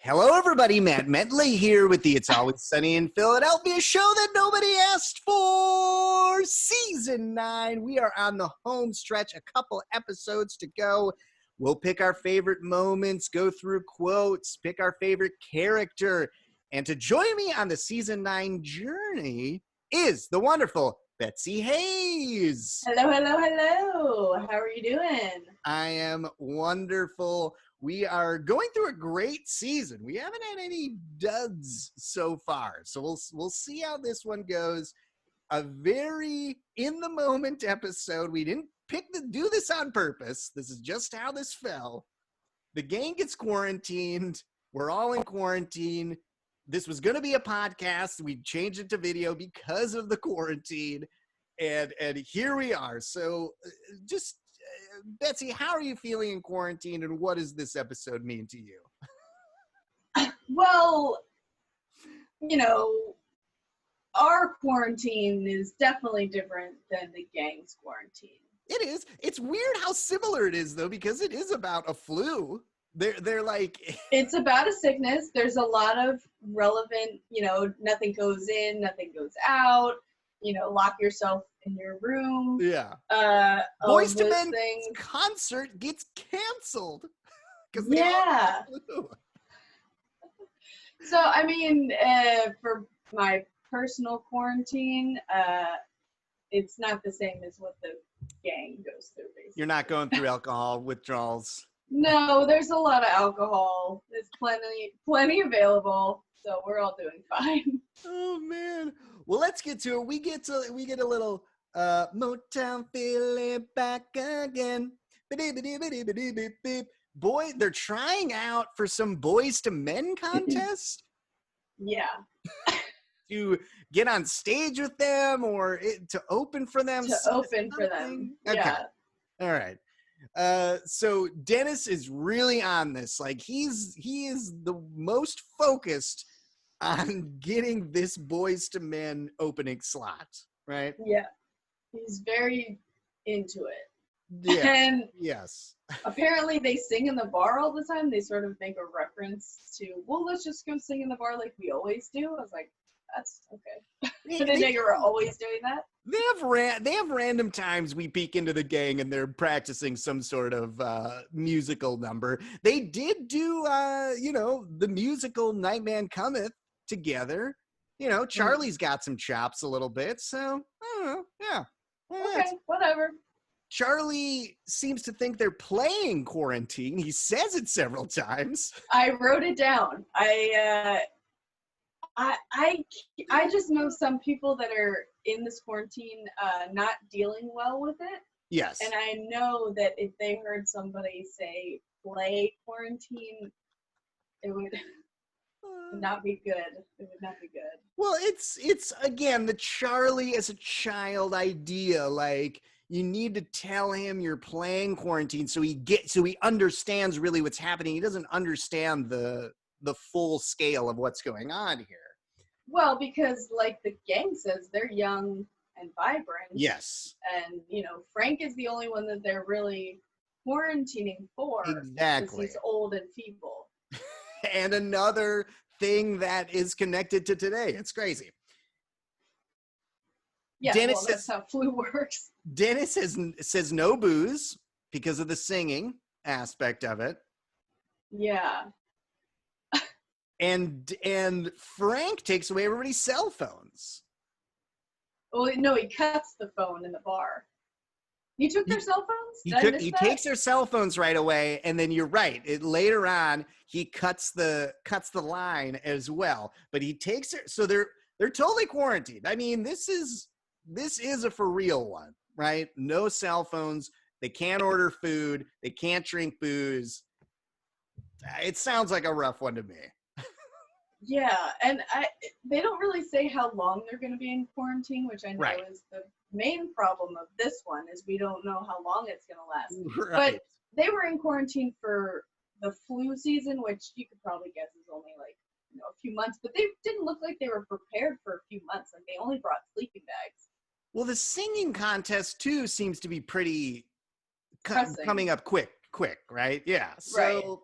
Hello, everybody. Matt Medley here with the It's Always Sunny in Philadelphia show that nobody asked for. Season 9. We are on the home stretch. A couple episodes to go. We'll pick our favorite moments, go through quotes, pick our favorite character. And to join me on the Season 9 journey is the wonderful Betsy Hayes. Hello, hello, hello. How are you doing? I am wonderful. We are going through a great season. We haven't had any duds so far. So we'll see how this one goes. A very in the moment episode. We didn't do this on purpose. This is just how this fell. The gang gets quarantined. We're all in quarantine. This was going to be a podcast. We changed it to video because of the quarantine. And here we are. So just Betsy, how are you feeling in quarantine, and what does this episode mean to you? Well, our quarantine is definitely different than the gang's quarantine. It is. It's weird how similar it is, though, because it is about a flu. They're like... It's about a sickness. There's a lot of relevant, nothing goes in, nothing goes out. Lock yourself in your room. Yeah. Boyz II Men concert gets canceled. Yeah. So, for my personal quarantine, it's not the same as what the gang goes through, basically. You're not going through alcohol withdrawals. No, there's a lot of alcohol. There's plenty available, so we're all doing fine. Oh man. Well, let's get to it. We get a little Motown feeling back again. Boy, they're trying out for some Boyz II Men contest. Yeah. To get on stage with them or to open for them. To open for them. Okay. Yeah. All right. So Dennis is really on this. Like he is the most focused on getting this Boyz II Men opening slot, right? Yeah. He's very into it. Yeah. And yes. Apparently they sing in the bar all the time. They sort of make a reference to, well, let's just go sing in the bar like we always do. I was like, that's okay. I didn't know you were always doing that. They have random times we peek into the gang and they're practicing some sort of musical number. They did do the musical Nightman Cometh together. Charlie's got some chops a little bit, so I don't know. Yeah. Okay, whatever. Charlie seems to think they're playing Quarantine. He says it several times. I wrote it down. I just know some people that are in this quarantine not dealing well with it. Yes. And I know that if they heard somebody say play Quarantine, it would not be good. It would not be good. Well, it's again the Charlie as a child idea. Like you need to tell him you're playing Quarantine so he understands really what's happening. He doesn't understand the full scale of what's going on here. Well, because like the gang says, they're young and vibrant. Yes. And, Frank is the only one that they're really quarantining for. Exactly. Because he's old and feeble. And another thing that is connected to today. It's crazy. Yeah, Dennis that's how flu works. Dennis says no booze because of the singing aspect of it. Yeah. And Frank takes away everybody's cell phones. Well, no, he cuts the phone in the bar. He took their cell phones? He takes their cell phones right away, and then you're right. Later on, he cuts the line as well. But he takes it, so they're totally quarantined. I mean, this is a for real one, right? No cell phones. They can't order food. They can't drink booze. It sounds like a rough one to me. Yeah, and they don't really say how long they're going to be in quarantine, which I know is the main problem of this one, is we don't know how long it's going to last. Right. But they were in quarantine for the flu season, which you could probably guess is only like a few months, but they didn't look like they were prepared for a few months. Like they only brought sleeping bags. Well, the singing contest too seems to be pretty coming up quick, right? Yeah. So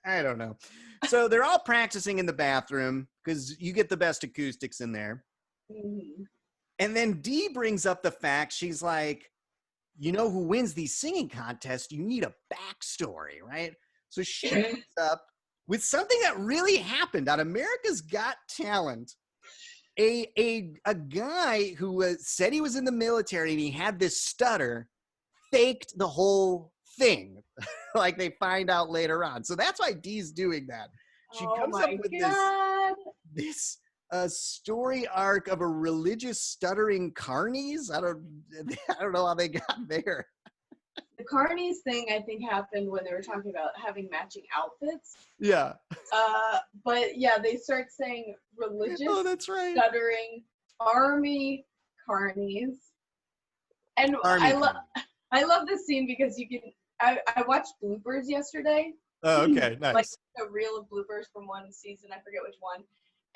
I don't know. So they're all practicing in the bathroom because you get the best acoustics in there. Mhm. And then Dee brings up the fact, she's like, you know who wins these singing contests? You need a backstory, right? So she comes up with something that really happened on America's Got Talent. A guy who said he was in the military and he had this stutter faked the whole thing. Like they find out later on. So that's why Dee's doing that. She Oh comes up my with God. this story arc of a religious stuttering carnies. I don't know how they got there. The carnies thing, I think, happened when they were talking about having matching outfits. Yeah. But yeah, they start saying religious Oh, that's right. stuttering army carnies. And Army I love this scene because you can I watched bloopers yesterday. Oh, okay, nice. Like a reel of bloopers from one season, I forget which one.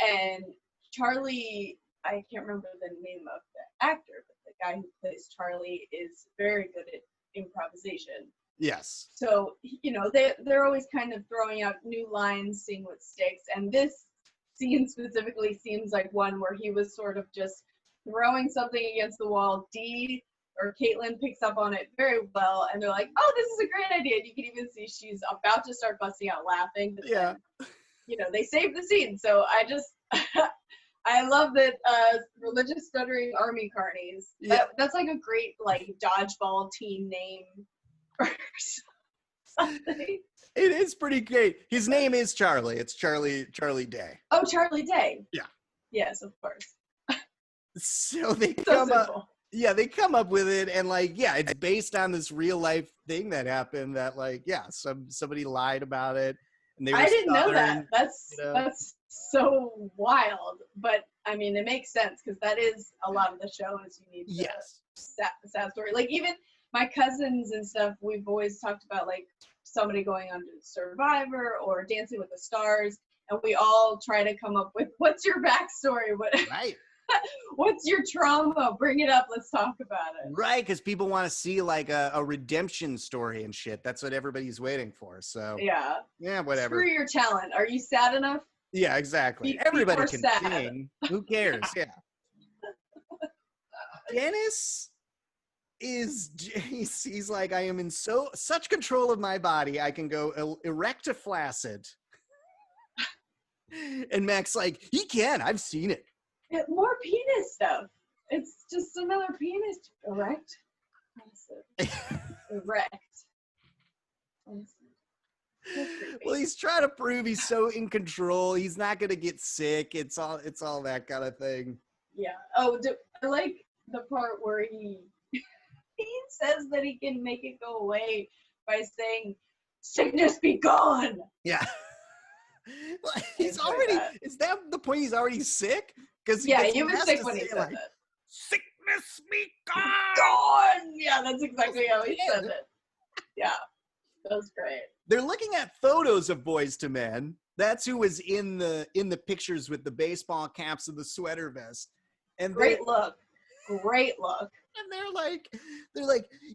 And Charlie, I can't remember the name of the actor, but the guy who plays Charlie is very good at improvisation. Yes. So, you know, they're always kind of throwing out new lines, seeing what sticks. And this scene specifically seems like one where he was sort of just throwing something against the wall. Dee or Caitlin picks up on it very well, and they're like, "Oh, this is a great idea." And you can even see she's about to start busting out laughing. But yeah. Then, you know, they saved the scene. So I just, I love that religious stuttering army carnies. Yeah. That's like a great like dodgeball team name or something. It is pretty great. His name is Charlie. It's Charlie Day. Oh, Charlie Day. Yeah. Yes, of course. So they So come simple. up. Yeah, they come up with it, and like, yeah, it's based on this real life thing that happened. That like, yeah, somebody lied about it, and they were I didn't know Southern, that. you know? That's so wild. But I mean, it makes sense because that is a lot of the show. Is you need Yes. sad story. Like even my cousins and stuff, we've always talked about like somebody going on to Survivor or Dancing with the Stars, and we all try to come up with what's your backstory, Right. what's your trauma? Bring it up. Let's talk about it. Right, because people want to see like a redemption story and shit. That's what everybody's waiting for. So yeah, whatever. Screw your talent. Are you sad enough? Yeah, exactly. Everybody can sing. Who cares? Yeah. Dennis is he's like, I am in such control of my body, I can go erect to flaccid. And Mac's like, he can. I've seen it. More penis stuff. It's just another penis. Erect. Erect. Well, he's trying to prove he's so in control. He's not gonna get sick. It's all that kind of thing. Yeah. Oh, I like the part where he says that he can make it go away by saying, "Sickness be gone." Yeah. Well, he's already. That. Is that the point? He's already sick? Because yeah, he was sick when he said like, that. Sickness be gone. Gone. Yeah, that's exactly how he said it. Yeah, that was great. They're looking at photos of Boyz II Men. That's who was in the pictures with the baseball caps and the sweater vest. And great look. Great look. And they're like,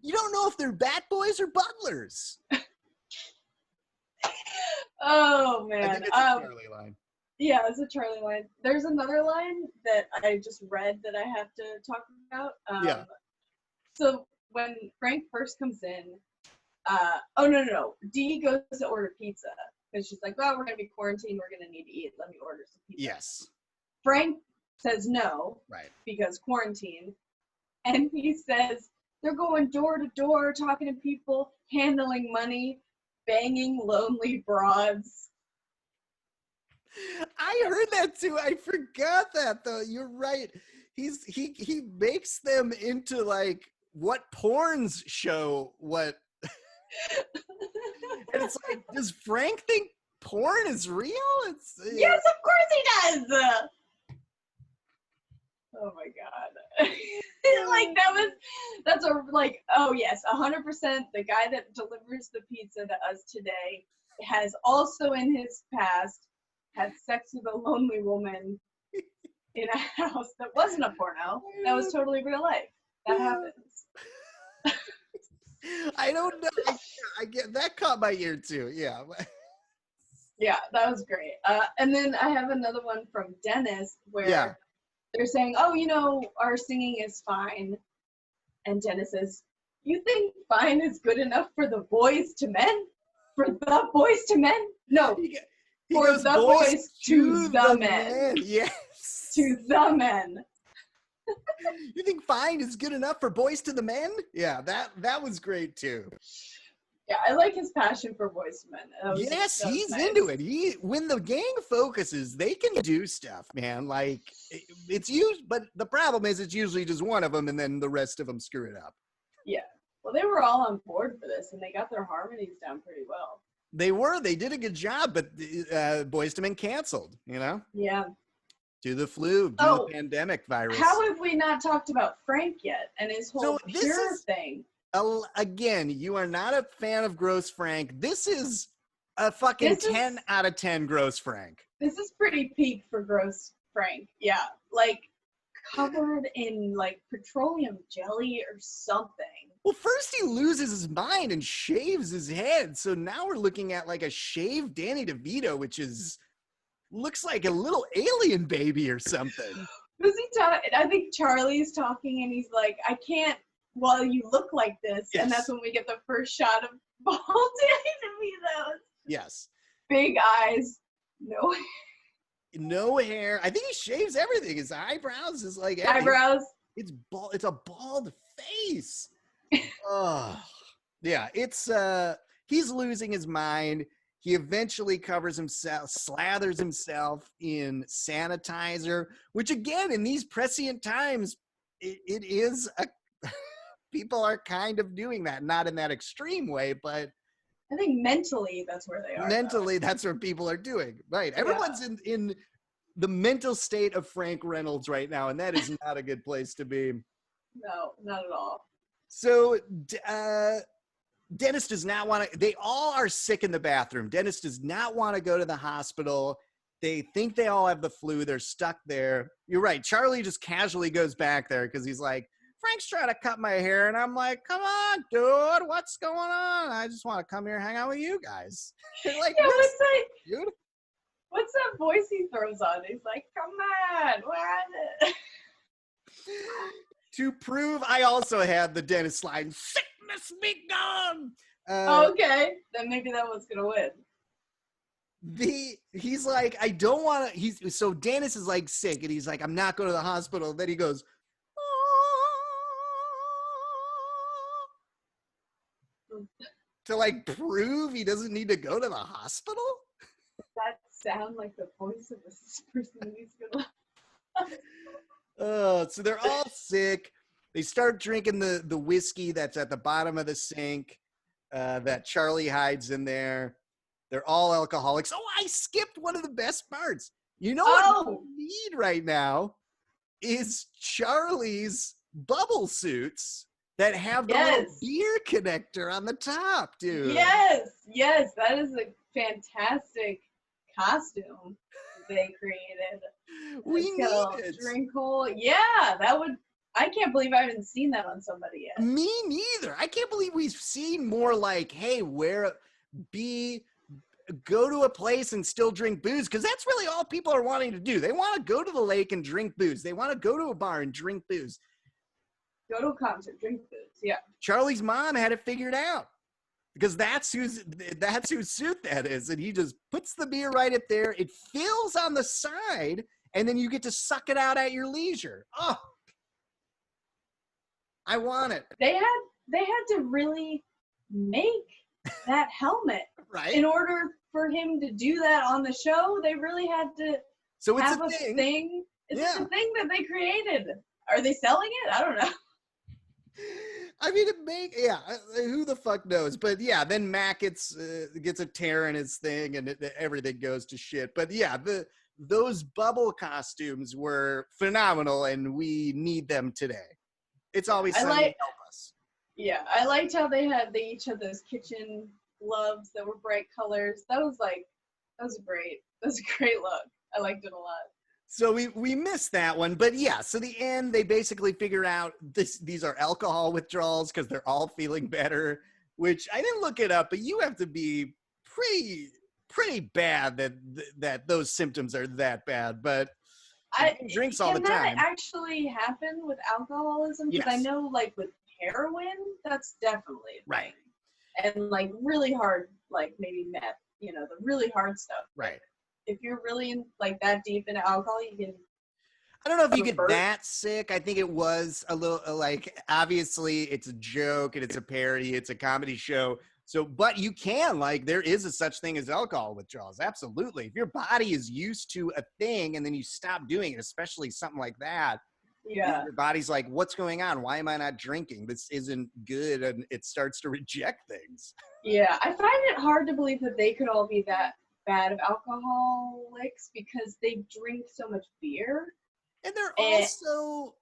you don't know if they're bat boys or butlers. Oh man. I think it's a Charlie line. Yeah, it's a Charlie line. There's another line that I just read that I have to talk about. Yeah. So when Frank first comes in, oh no, Dee goes to order pizza because she's like, well, we're gonna be quarantined, we're gonna need to eat. Let me order some pizza. Yes. Frank says no, right? Because quarantine, and he says they're going door to door, talking to people, handling money, banging lonely broads. I heard that too. I forgot that though. You're right. He makes them into like what porns show what. And it's like, does Frank think porn is real? Yes, of course he does. Oh my god. Like that's a like, oh yes, 100%. The guy that delivers the pizza to us today has also in his past had sex with a lonely woman in a house that wasn't a porno. That was totally real life. That happens. I don't know. I get that caught my ear too. Yeah. Yeah, that was great. And then I have another one from Dennis where Yeah. they're saying, oh, our singing is fine. And Dennis says, you think fine is good enough for the Boyz II Men? For the Boyz II Men? No, He for goes, the boys boys to the men. men. Yes. To the men. You think fine is good enough for boys to the men? Yeah, that was great too. Yeah, I like his passion for Boyz II Men. Yes, that was he's nice. into it. When the gang focuses, they can do stuff, man. Like it's used, but the problem is it's usually just one of them, and then the rest of them screw it up. Yeah. Well, they were all on board for this, and they got their harmonies down pretty well. They did a good job, but Boyz II Men canceled. Yeah. Due to the flu, due to the pandemic virus. How have we not talked about Frank yet and his whole pure thing? Again, you are not a fan of Gross Frank. This is a fucking 10 out of 10 Gross Frank. This is pretty peak for Gross Frank. Yeah. Like covered in like petroleum jelly or something. Well, first he loses his mind and shaves his head. So now we're looking at like a shaved Danny DeVito, which looks like a little alien baby or something. Was he talking? I think Charlie's talking and he's like, I can't while you look like this. Yes. And that's when we get the first shot of bald Danny DeVito. Yes. Big eyes, no hair. No hair. I think he shaves everything. His eyebrows is like eyebrows. It's bald. It's a bald face. Oh, yeah. It's he's losing his mind. He eventually covers himself, slathers himself in sanitizer, which again, in these prescient times, it is people are kind of doing that, not in that extreme way, but I think mentally that's where they are. Mentally, that's where people are doing. Right. Everyone's in the mental state of Frank Reynolds right now, and that is not a good place to be. No, not at all. So Dennis does not want to, they all are sick in the bathroom. Dennis does not want to go to the hospital. They think they all have the flu. They're stuck there. You're right. Charlie just casually goes back there because he's like, Frank's trying to cut my hair. And I'm like, come on, dude, what's going on? I just want to come here and hang out with you guys. Like, yeah, dude. What's that voice he throws on? He's like, come on, where is it? To prove I also had the Dennis line, sickness be gone. Okay, then maybe that one's gonna win. He's like, I don't want to. So Dennis is like sick, and he's like, I'm not going to the hospital. Then he goes, to like prove he doesn't need to go to the hospital. That sound like the voice of this person he's gonna. So they're all sick. They start drinking the whiskey that's at the bottom of the sink that Charlie hides in there. They're all alcoholics. Oh, I skipped one of the best parts. You know what we need right now is Charlie's bubble suits that have the little beer connector on the top, dude. Yes, that is a fantastic costume they created. We need it. Drink hole. Yeah, that would. I can't believe I haven't seen that on somebody yet. Me neither. I can't believe we've seen more like, hey, go to a place and still drink booze, because that's really all people are wanting to do. They want to go to the lake and drink booze. They want to go to a bar and drink booze. Go to a concert, drink booze. Yeah. Charlie's mom had it figured out, because that's whose suit that is, and he just puts the beer right up there. It fills on the side, and then you get to suck it out at your leisure. Oh, I want it. They had to really make that helmet, right? In order for him to do that on the show, they really had to. So it's have a thing. It's a thing that they created. Are they selling it? I don't know. I mean, who the fuck knows? But yeah, then Mac gets a tear in his thing, and everything goes to shit. But yeah, those bubble costumes were phenomenal, and we need them today. It's always something to help us. Yeah, I liked how they each had those kitchen gloves that were bright colors. That was a great look. I liked it a lot. So we missed that one, but yeah. So the end, they basically figure out these are alcohol withdrawals because they're all feeling better. Which I didn't look it up, but you have to be pretty bad that those symptoms are that bad. But drinks all the Can that time. actually happen with alcoholism? Because I Yes. know, like with heroin, that's definitely a Right. thing. And like really hard, like maybe meth, the really hard stuff. Right. If you're really in, like that deep into alcohol, you can. I don't know if you get revert. that sick. I think it was a little like, obviously it's a joke and it's a parody, it's a comedy show. So, but you can, like, there is a such thing as alcohol withdrawals. Absolutely. If your body is used to a thing and then you stop doing it, especially something like that, Yeah. your body's like, what's going on? Why am I not drinking? This isn't good. And it starts to reject things. Yeah. I find it hard to believe that they could all be that bad of alcoholics because they drink so much beer. And they're also...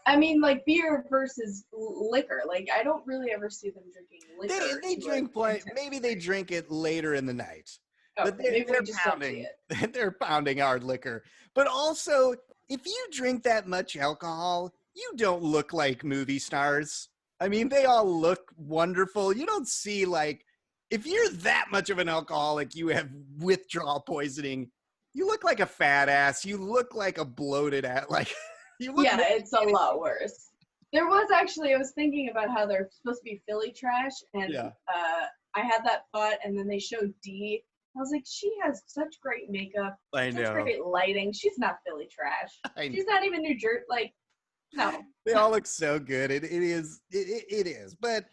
I mean, like beer versus liquor. Like, I don't really ever see them drinking liquor. They drink maybe they drink it later in the night. Oh, But maybe they're we just don't see pounding, it. they're pounding hard liquor. But also, if you drink that much alcohol, you don't look like movie stars. I mean, they all look wonderful. You don't see, like, if you're that much of an alcoholic, you have withdrawal poisoning. You look like a fat ass. You look like a bloated ass. Like, you look. Yeah, it's a lot worse. There was actually, I was thinking about how they're supposed to be Philly trash, and I had that thought, and then they showed Dee. I was like, she has such great makeup, I know. such great lighting. She's not Philly trash. She's not even New Jersey. Like, no. They all look so good. It is. But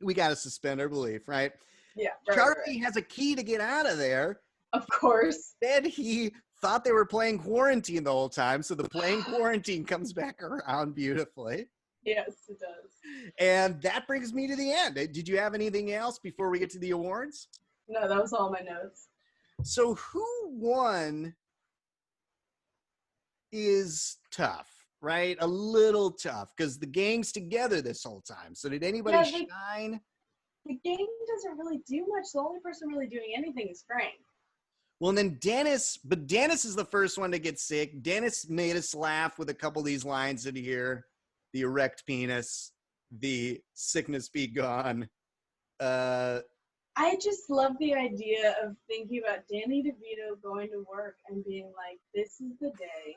we got to suspend our belief, right? Yeah. Charlie has a key to get out of there. Of course. Then he thought they were playing quarantine the whole time, so the playing quarantine comes back around beautifully. Yes, it does. And that brings me to the end. Did you have anything else before we get to the awards? No, that was all my notes. So who won is tough, right? A little tough, because the gang's together this whole time. So did anybody shine? The gang doesn't really do much. The only person really doing anything is Frank. Well, and then Dennis is the first one to get sick. Dennis made us laugh with a couple of these lines in here. The erect penis, the sickness be gone. I just love the idea of thinking about Danny DeVito going to work and being like, this is the day.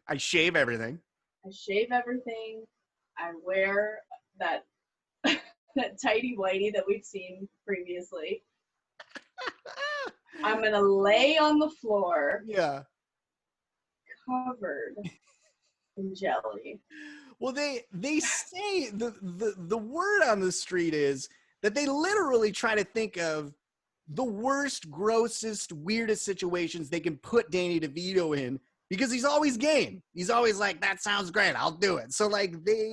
I shave everything. I shave everything. I wear that that tighty whitey that we've seen previously. I'm going to lay on the floor. Yeah. Covered in jelly. Well, they say the word on the street is that they literally try to think of the worst, grossest, weirdest situations they can put Danny DeVito in because he's always game. He's always like, that sounds great, I'll do it. So like they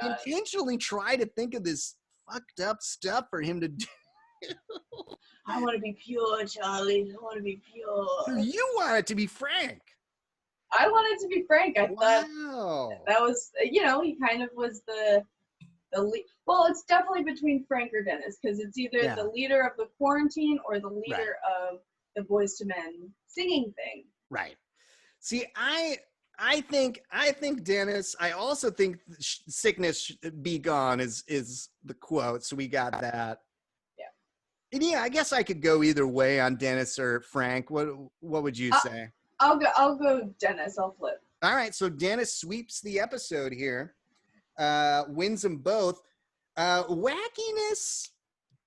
intentionally try to think of this fucked up stuff for him to do. I want to be pure, Charlie. I want to be pure. So you want it to be Frank. I wanted to be Frank. I thought that was, he kind of was the lead. Well, it's definitely between Frank or Dennis because it's either the leader of the quarantine or the leader of the Boyz II Men singing thing. Right. See, I think Dennis. I also think sickness be gone is the quote. So we got that. Yeah. And I guess I could go either way on Dennis or Frank. What would you say? I'll go Dennis. I'll flip. All right. So Dennis sweeps the episode here, wins them both. Wackiness.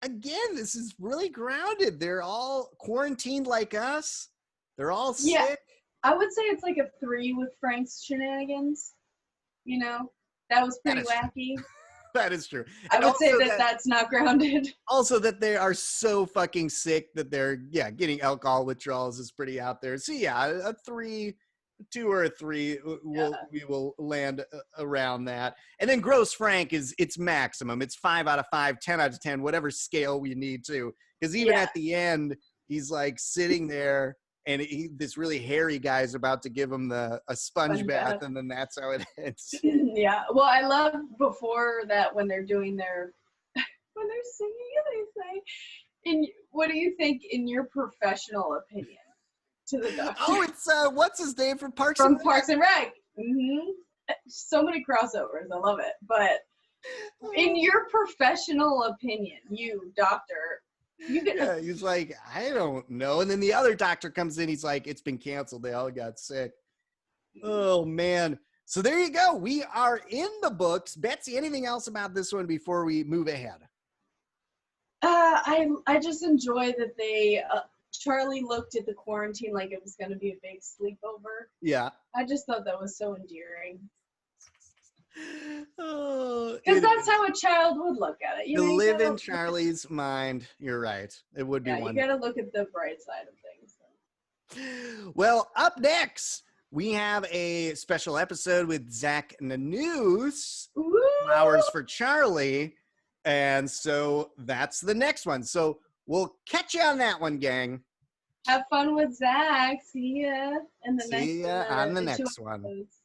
Again, this is really grounded. They're all quarantined like us. They're all sick. Yeah, I would say it's like a 3 with Frank's shenanigans. That was pretty wacky. That is true. I would say that's not grounded. Also that they are so fucking sick that they're getting alcohol withdrawals is pretty out there. So a 2 or a 3 we will land around that. And then gross Frank it's maximum. It's 5 out of 5, 10 out of 10, whatever scale we need to. Because even at the end, he's like sitting there and this really hairy guy is about to give him a sponge bath, and then that's how it ends. Yeah. Well, I love before that when they're doing when they're singing, they say, what do you think in your professional opinion? to the doctor. Oh, it's what's his name from Parks From and Rec? Parks and Rec. Mm-hmm. So many crossovers. I love it. But in your professional opinion, you, doctor, you can. Yeah, he's like, I don't know. And then the other doctor comes in. He's like, it's been canceled. They all got sick. Oh, man. So there you go. We are in the books. Betsy, anything else about this one before we move ahead? I just enjoy that they Charlie looked at the quarantine like it was going to be a big sleepover. Yeah. I just thought that was so endearing. Oh, Because that's how a child would look at it. You to know, live in Charlie's mind. You're right. It would be you wonderful. got to look at the bright side of things. Well, up next, we have a special episode with Zach Nanoose, Woo! Flowers for Charlie. And so that's the next one. So we'll catch you on that one, gang. Have fun with Zach. See ya in the See ya on the next one. episodes.